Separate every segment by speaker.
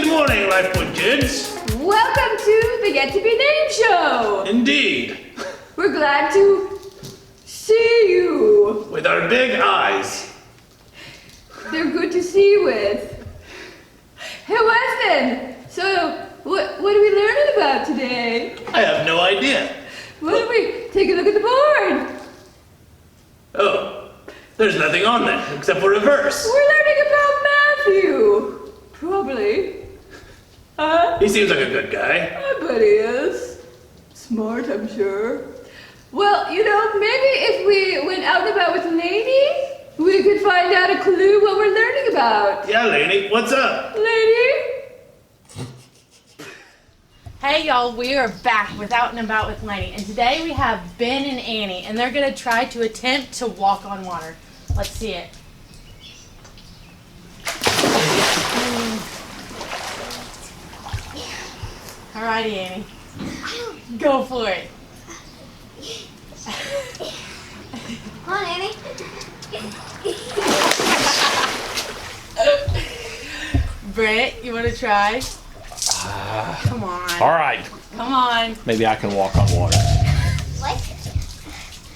Speaker 1: morning, Lifepoint kids.
Speaker 2: Welcome to the YTBNS show.
Speaker 1: Indeed.
Speaker 2: We're glad to see you.
Speaker 1: With our big eyes.
Speaker 2: They're good to see you with. Hey, Weston. So, what are we learning about today?
Speaker 1: I have no idea.
Speaker 2: Why don't we take a look at the board?
Speaker 1: Oh, there's nothing on there except for a verse.
Speaker 2: We're learning about Matthew. Probably.
Speaker 1: He seems like a good guy.
Speaker 2: I bet he is. Smart, I'm sure. Well, you know, maybe if we went out and about with Lady, we could find out a clue what we're learning about.
Speaker 1: Yeah, Lainey, what's up?
Speaker 2: Lady?
Speaker 3: Hey y'all, we are back with Out and About with Lainey, and today we have Ben and Annie, and they're going to try to attempt to walk on water. Let's see it. Alrighty, Annie. Go for it.
Speaker 4: Come on, Annie.
Speaker 3: Brett, you want to try? Come on.
Speaker 5: All right.
Speaker 3: Come on.
Speaker 5: Maybe I can walk on water.
Speaker 4: What?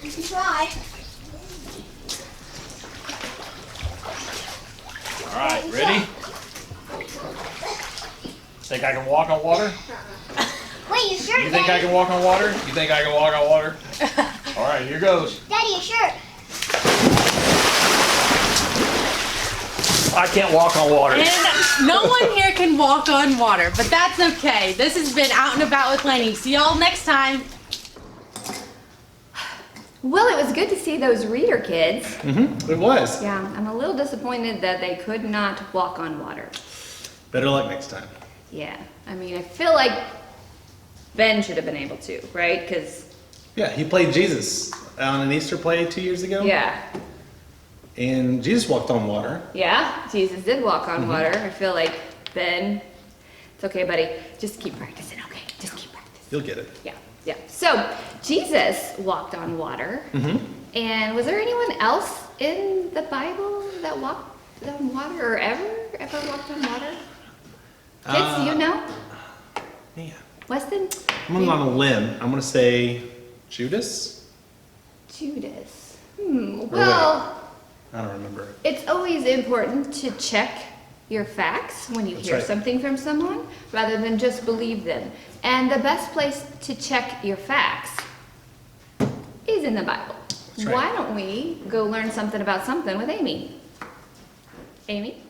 Speaker 4: You can try.
Speaker 5: All right, ready? Think I can walk on water?
Speaker 4: Wait, you sure?
Speaker 5: You think I can walk on water? You think I can walk on water? All right, here goes.
Speaker 4: Daddy, you sure?
Speaker 5: I can't walk on water.
Speaker 3: And no one here can walk on water, but that's okay. This has been Out and About with Lainey. See y'all next time.
Speaker 2: Well, it was good to see those reader kids.
Speaker 6: It was.
Speaker 2: Yeah, I'm a little disappointed that they could not walk on water.
Speaker 6: Better luck next time.
Speaker 2: Yeah, I mean, I feel like Ben should have been able to, right? Because,
Speaker 6: Yeah, he played Jesus on an Easter play 2 years ago.
Speaker 2: yeah,
Speaker 6: And Jesus walked on water.
Speaker 2: yeah, Jesus did walk on water. I feel like Ben, it's okay, buddy. Just keep practicing, okay? Just keep practicing.
Speaker 6: You'll get it.
Speaker 2: Yeah, yeah. So, Jesus walked on water. And was there anyone else in the Bible that walked on water or ever walked on water? Kids, do you know?
Speaker 6: Man.
Speaker 2: Weston?
Speaker 6: I'm going on a limb. I'm going to say Judas?
Speaker 2: Judas. Well,
Speaker 6: I don't remember.
Speaker 2: it's always important to check your facts when you
Speaker 6: That's
Speaker 2: hear
Speaker 6: right.
Speaker 2: something from someone rather than just believe them. And the best place to check your facts is in the Bible.
Speaker 6: That's right.
Speaker 2: Why don't we go learn something about something with Amy? Amy?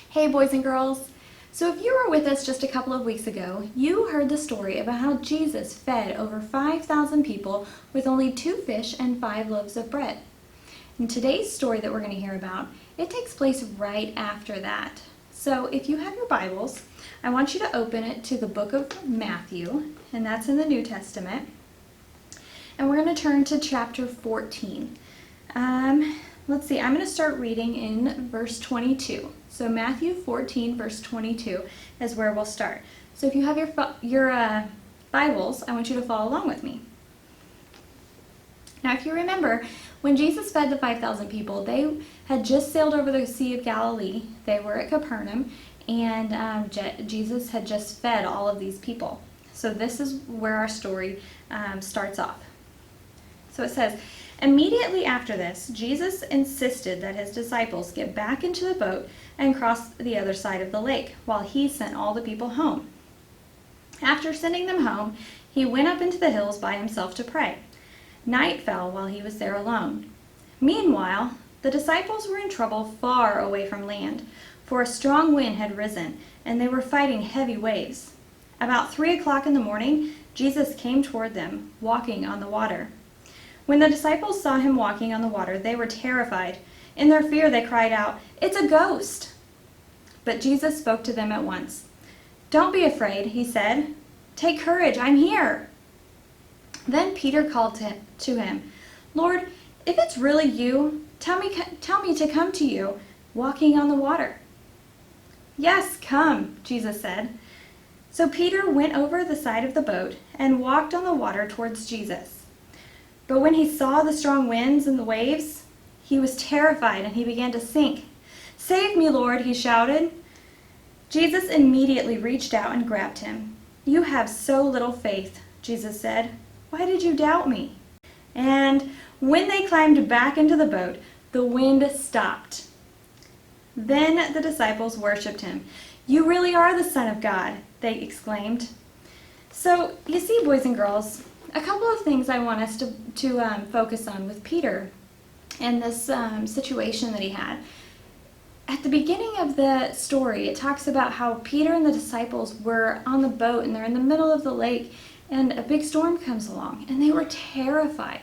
Speaker 7: Hey boys and girls. So if you were with us just a couple of weeks ago, you heard the story about how Jesus fed over 5,000 people with only 2 fish and 5 loaves of bread. And today's story that we're going to hear about, it takes place right after that. So if you have your Bibles, I want you to open it to the book of Matthew, and that's in the New Testament. And we're going to turn to chapter 14. Let's see, I'm going to start reading in verse 22. So Matthew 14, verse 22 is where we'll start. So if you have your Bibles, I want you to follow along with me. Now if you remember, when Jesus fed the 5,000 people, they had just sailed over the Sea of Galilee. They were at Capernaum, and Jesus had just fed all of these people. So this is where our story starts off. So it says, immediately after this, Jesus insisted that his disciples get back into the boat and cross the other side of the lake, while he sent all the people home. After sending them home, he went up into the hills by himself to pray. Night fell while he was there alone. Meanwhile, the disciples were in trouble far away from land, for a strong wind had risen, and they were fighting heavy waves. About 3 o'clock in the morning, Jesus came toward them, walking on the water. When the disciples saw him walking on the water, they were terrified. In their fear, they cried out, "It's a ghost!" But Jesus spoke to them at once. "Don't be afraid," he said. "Take courage, I'm here." Then Peter called to him, "Lord, if it's really you, tell me to come to you, walking on the water." "Yes, come," Jesus said. So Peter went over the side of the boat and walked on the water towards Jesus. But when he saw the strong winds and the waves, he was terrified and he began to sink. "Save me, Lord," he shouted. Jesus immediately reached out and grabbed him. "You have so little faith," Jesus said. "Why did you doubt me?" And when they climbed back into the boat, the wind stopped. Then the disciples worshipped him. "You really are the Son of God," they exclaimed. So, you see, boys and girls, a couple of things I want us to focus on with Peter and this situation that he had. At the beginning of the story, it talks about how Peter and the disciples were on the boat and they're in the middle of the lake and a big storm comes along and they were terrified.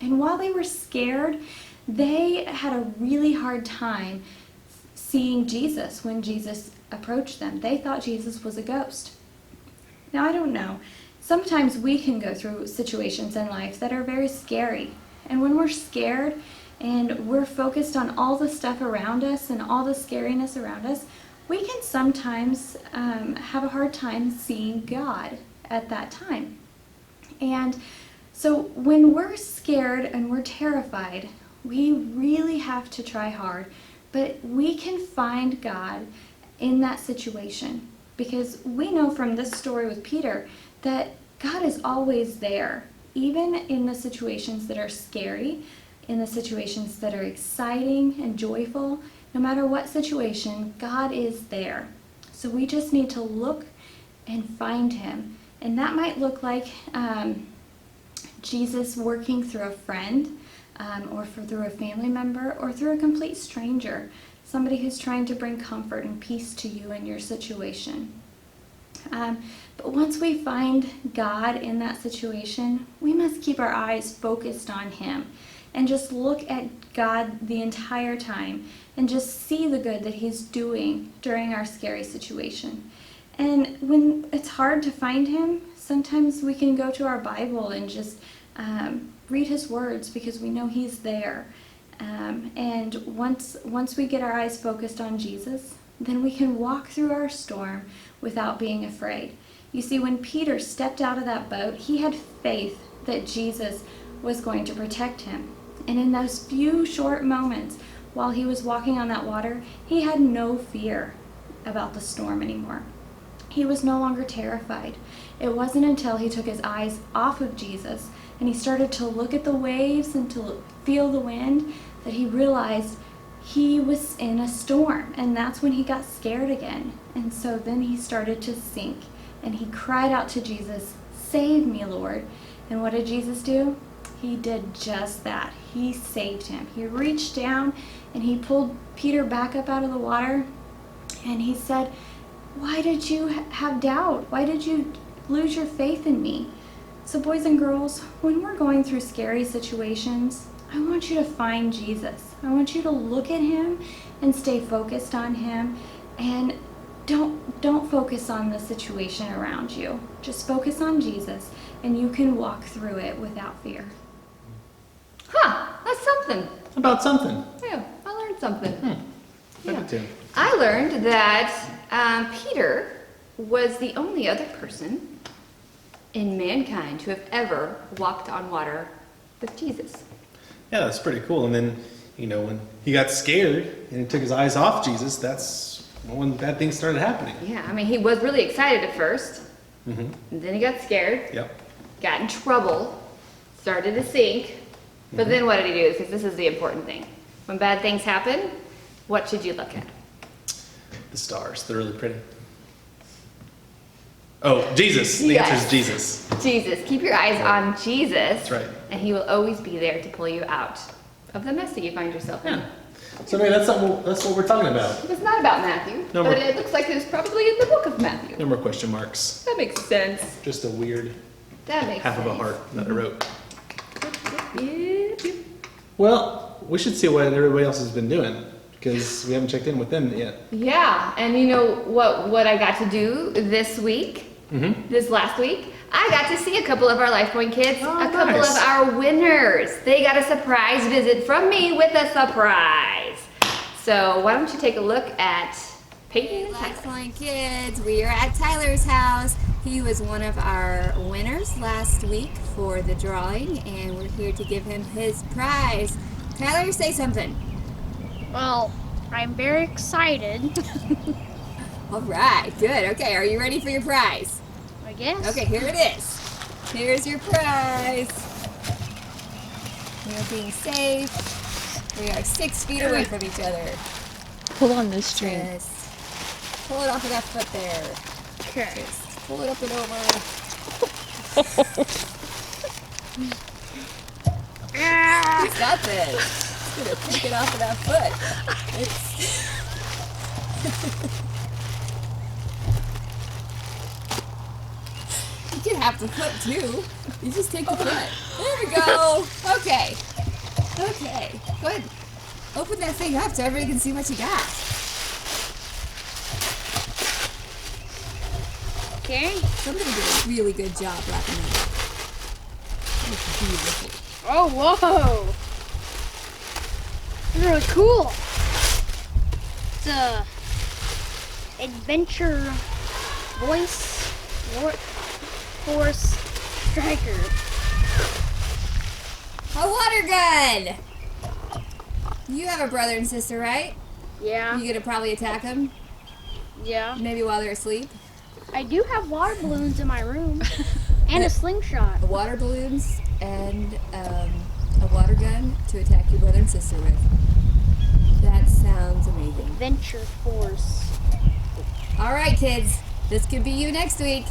Speaker 7: And while they were scared, they had a really hard time seeing Jesus when Jesus approached them. They thought Jesus was a ghost. Now, I don't know. Sometimes we can go through situations in life that are very scary. And when we're scared and we're focused on all the stuff around us and all the scariness around us, we can sometimes have a hard time seeing God at that time. And so when we're scared and we're terrified, we really have to try hard, but we can find God in that situation because we know from this story with Peter that God is always there, even in the situations that are scary, in the situations that are exciting and joyful. No matter what situation, God is there. So we just need to look and find him. And that might look like Jesus working through a friend or through a family member or through a complete stranger, somebody who's trying to bring comfort and peace to you in your situation. But once we find God in that situation, we must keep our eyes focused on him and just look at God the entire time and just see the good that he's doing during our scary situation. And when it's hard to find him, sometimes we can go to our Bible and just read his words because we know he's there. And once we get our eyes focused on Jesus, then we can walk through our storm without being afraid. You see, when Peter stepped out of that boat, he had faith that Jesus was going to protect him. And in those few short moments while he was walking on that water, he had no fear about the storm anymore. He was no longer terrified. It wasn't until he took his eyes off of Jesus and he started to look at the waves and to feel the wind that he realized he was in a storm. And that's when he got scared again. And so then he started to sink and he cried out to Jesus, "Save me, Lord." And what did Jesus do? He did just that. He saved him. He reached down and he pulled Peter back up out of the water and he said, "Why did you have doubt? Why did you lose your faith in me?" So boys and girls, when we're going through scary situations, I want you to find Jesus. I want you to look at him and stay focused on him, and don't focus on the situation around you. Just focus on Jesus and you can walk through it without fear.
Speaker 2: Huh, that's something.
Speaker 6: About something.
Speaker 2: Yeah, I learned something.
Speaker 6: I did too.
Speaker 2: I learned that Peter was the only other person in mankind to have ever walked on water with Jesus.
Speaker 6: Yeah, that's pretty cool. And then, when he got scared and he took his eyes off Jesus, that's when bad things started happening.
Speaker 2: Yeah, I mean, he was really excited at first.
Speaker 6: Mm-hmm.
Speaker 2: And then he got scared,
Speaker 6: Yep.
Speaker 2: got in trouble, started to sink. But then what did he do? Because this is the important thing. When bad things happen, what should you look at?
Speaker 6: The stars. They're really pretty. Oh, Jesus. The
Speaker 2: Yes.
Speaker 6: answer is Jesus.
Speaker 2: Jesus. Keep your eyes on Jesus.
Speaker 6: That's right.
Speaker 2: And he will always be there to pull you out of the mess that you find yourself in.
Speaker 6: Yeah. So maybe that's what we're talking about.
Speaker 2: It's not about Matthew,
Speaker 6: No
Speaker 2: but
Speaker 6: more-
Speaker 2: it looks like it's probably in the book of Matthew.
Speaker 6: No more question marks.
Speaker 2: That makes sense.
Speaker 6: Just a weird
Speaker 2: That makes
Speaker 6: half
Speaker 2: sense.
Speaker 6: of a heart that I wrote.
Speaker 2: Yep, yep.
Speaker 6: Well, we should see what everybody else has been doing because we haven't checked in with them yet.
Speaker 2: Yeah, and you know what I got to do this week? This last week? I got to see a couple of our Lifepoint kids,
Speaker 6: Oh,
Speaker 2: a couple
Speaker 6: nice.
Speaker 2: of our winners. They got a surprise visit from me with a surprise. So why don't you take a look at Peyton and Tyler.
Speaker 8: Lifepoint kids, we are at Tyler's house. He was one of our winners last week for the drawing, and we're here to give him his prize. Tyler, say something.
Speaker 9: Well, I'm very excited.
Speaker 8: All right, good. Okay, are you ready for your prize?
Speaker 4: I guess.
Speaker 8: Okay, here it is. Here's your prize. You're being safe. We are 6 feet away from each other.
Speaker 4: Pull on this string.
Speaker 8: Just pull it off of that foot there.
Speaker 4: Okay.
Speaker 8: Just pull it up and over. He's got this. He's gonna take it off of that foot. You can have the foot too. You just take the foot. There we go. Okay. Okay. Go ahead. Open that thing up so everybody can see what you got.
Speaker 4: Okay.
Speaker 8: Somebody did a really good job wrapping that up. That's beautiful.
Speaker 4: Oh, whoa. That's really cool. It's a adventure voice force striker.
Speaker 8: A water gun! You have a brother and sister, right?
Speaker 4: Yeah.
Speaker 8: You gonna probably attack them?
Speaker 4: Yeah.
Speaker 8: Maybe while they're asleep?
Speaker 4: I do have water balloons in my room and a slingshot.
Speaker 8: Water balloons and a water gun to attack your brother and sister with. That sounds amazing.
Speaker 4: Adventure force.
Speaker 8: All right, kids. This could be you next week.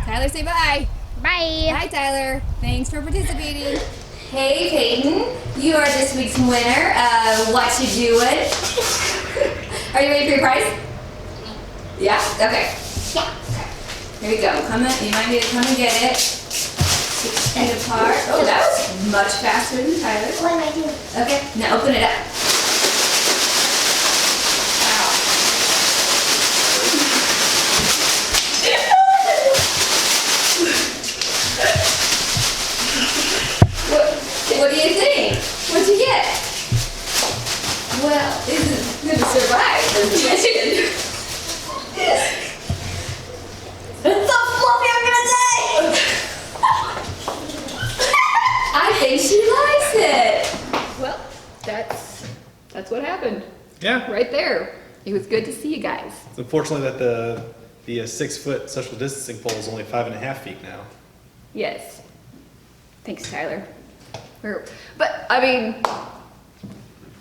Speaker 8: Tyler, say bye.
Speaker 4: Bye.
Speaker 8: Hi, Tyler. Thanks for participating. Hey, Peyton. You are this week's winner. What you doing? Are you ready for your prize? Yeah? Okay.
Speaker 4: Yeah.
Speaker 8: Here you go. Come in. You might need to come and get it. And apart. Oh, that was much faster than Tyler.
Speaker 4: What am I doing?
Speaker 8: Okay. Now open it up. What do you think? What'd you get? Well, this is gonna survive the mission. It's so fluffy, I'm gonna die! I think she likes it.
Speaker 2: Well, that's what happened.
Speaker 6: Yeah.
Speaker 2: Right there. It was good to see you guys.
Speaker 6: It's unfortunate that the 6-foot social distancing pole is only 5.5 feet now.
Speaker 2: Yes. Thanks, Tyler. But, I mean,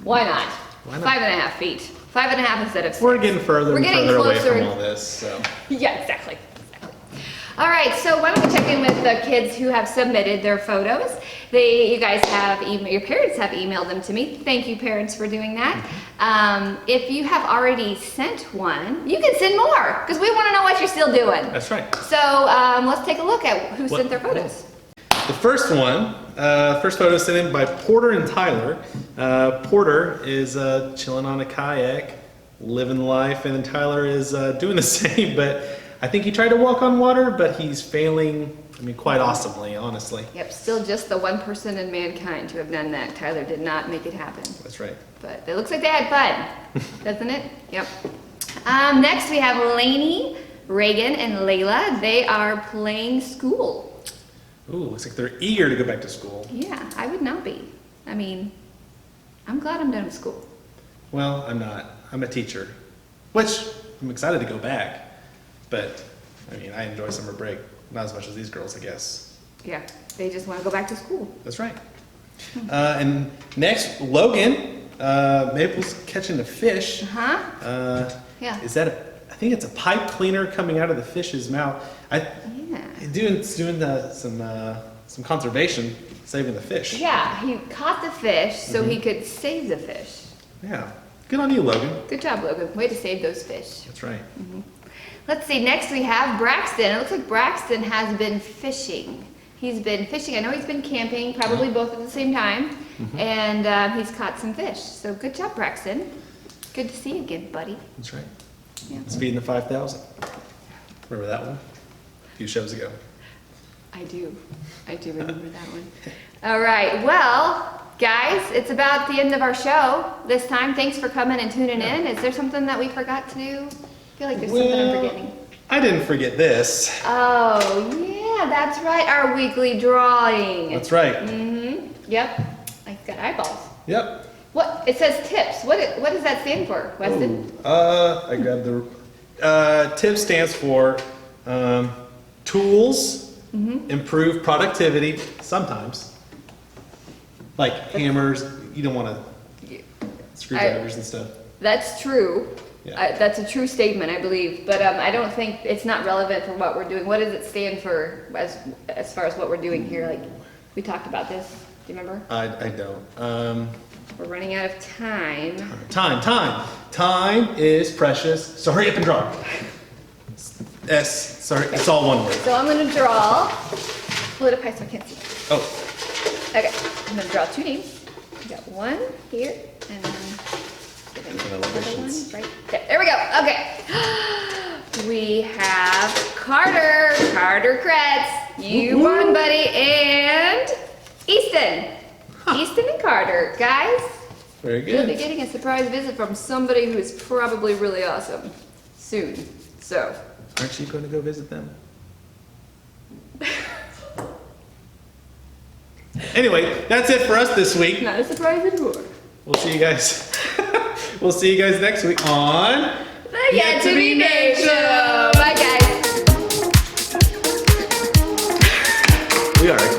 Speaker 2: why not?
Speaker 6: Why not?
Speaker 2: 5.5 feet. 5.5 instead of 6.
Speaker 6: We're getting further
Speaker 2: We're
Speaker 6: and
Speaker 2: getting
Speaker 6: further away
Speaker 2: closer.
Speaker 6: from all this, so.
Speaker 2: Yeah, exactly. All right, so why don't we check in with the kids who have submitted their photos? You guys have, your parents have emailed them to me. Thank you, parents, for doing that. If you have already sent one, you can send more, because we want to know what you're still doing.
Speaker 6: That's right.
Speaker 2: So let's take a look at who sent their photos.
Speaker 6: The first one, first photo is sent in by Porter and Tyler. Porter is chilling on a kayak, living life, and then Tyler is doing the same, but I think he tried to walk on water, but he's failing, I mean, quite awesomely, honestly.
Speaker 2: Yep, still just the one person in mankind to have done that. Tyler did not make it happen.
Speaker 6: That's right.
Speaker 2: But it looks like they had fun, doesn't it? Yep. Next we have Lainey, Reagan, and Layla. They are playing school.
Speaker 6: Ooh, looks like they're eager to go back to school.
Speaker 2: Yeah, I would not be. I mean, I'm glad I'm done with school.
Speaker 6: Well, I'm not. I'm a teacher, which I'm excited to go back. But, I mean, I enjoy summer break. Not as much as these girls, I guess.
Speaker 2: Yeah, they just want to go back to school.
Speaker 6: That's right. And next, Logan. Maple's catching a fish.
Speaker 2: Uh-huh. Yeah.
Speaker 6: Is that I think it's a pipe cleaner coming out of the fish's mouth.
Speaker 2: Yeah.
Speaker 6: Doing some conservation, saving the fish.
Speaker 2: Yeah, he caught the fish so he could save the fish.
Speaker 6: Yeah. Good on you, Logan.
Speaker 2: Good job, Logan. Way to save those fish.
Speaker 6: That's right.
Speaker 2: Let's see, next we have Braxton. It looks like Braxton has been fishing. He's been fishing. I know he's been camping, probably both at the same time, and he's caught some fish. So good job, Braxton. Good to see you again, buddy.
Speaker 6: That's right.
Speaker 2: Yeah.
Speaker 6: Speeding the 5,000. Remember that one? A few shows ago.
Speaker 2: I do remember that one. All right, well, guys, it's about the end of our show this time. Thanks for coming and tuning in. Is there something that we forgot to do? I feel like there's something I'm forgetting.
Speaker 6: I didn't forget this.
Speaker 2: Oh, yeah, that's right, our weekly drawing.
Speaker 6: That's right.
Speaker 2: Yep, I got eyeballs.
Speaker 6: Yep.
Speaker 2: What, it says tips. What does that stand for, Weston?
Speaker 6: I grabbed the TIP stands for tools, improve productivity. Sometimes, like hammers, you don't want to screwdrivers and stuff.
Speaker 2: That's true.
Speaker 6: Yeah.
Speaker 2: That's a true statement, I believe. But I don't think it's not relevant for what we're doing. What does it stand for as far as what we're doing here? Like, we talked about this. Do you remember?
Speaker 6: I don't.
Speaker 2: We're running out of time.
Speaker 6: Time is precious. So hurry up and draw. S. Sorry, it's all one word.
Speaker 2: So I'm going to draw. Pull it up high so I can't see.
Speaker 6: Oh,
Speaker 2: Okay, I'm going to draw two names. We got one here, and then another one right there. There we go. Okay. We have Carter. Carter Kretz. You won, buddy. And Easton. Easton and Carter. Guys,
Speaker 6: very
Speaker 2: you'll be
Speaker 6: good.
Speaker 2: getting a surprise visit from somebody who's probably really awesome soon. So,
Speaker 6: Aren't you going to go visit them? Anyway, that's it for us this week.
Speaker 2: not a surprise anymore.
Speaker 6: We'll see you guys. We'll see you guys next week on
Speaker 2: The YTBNS Show. Bye, guys.
Speaker 6: We are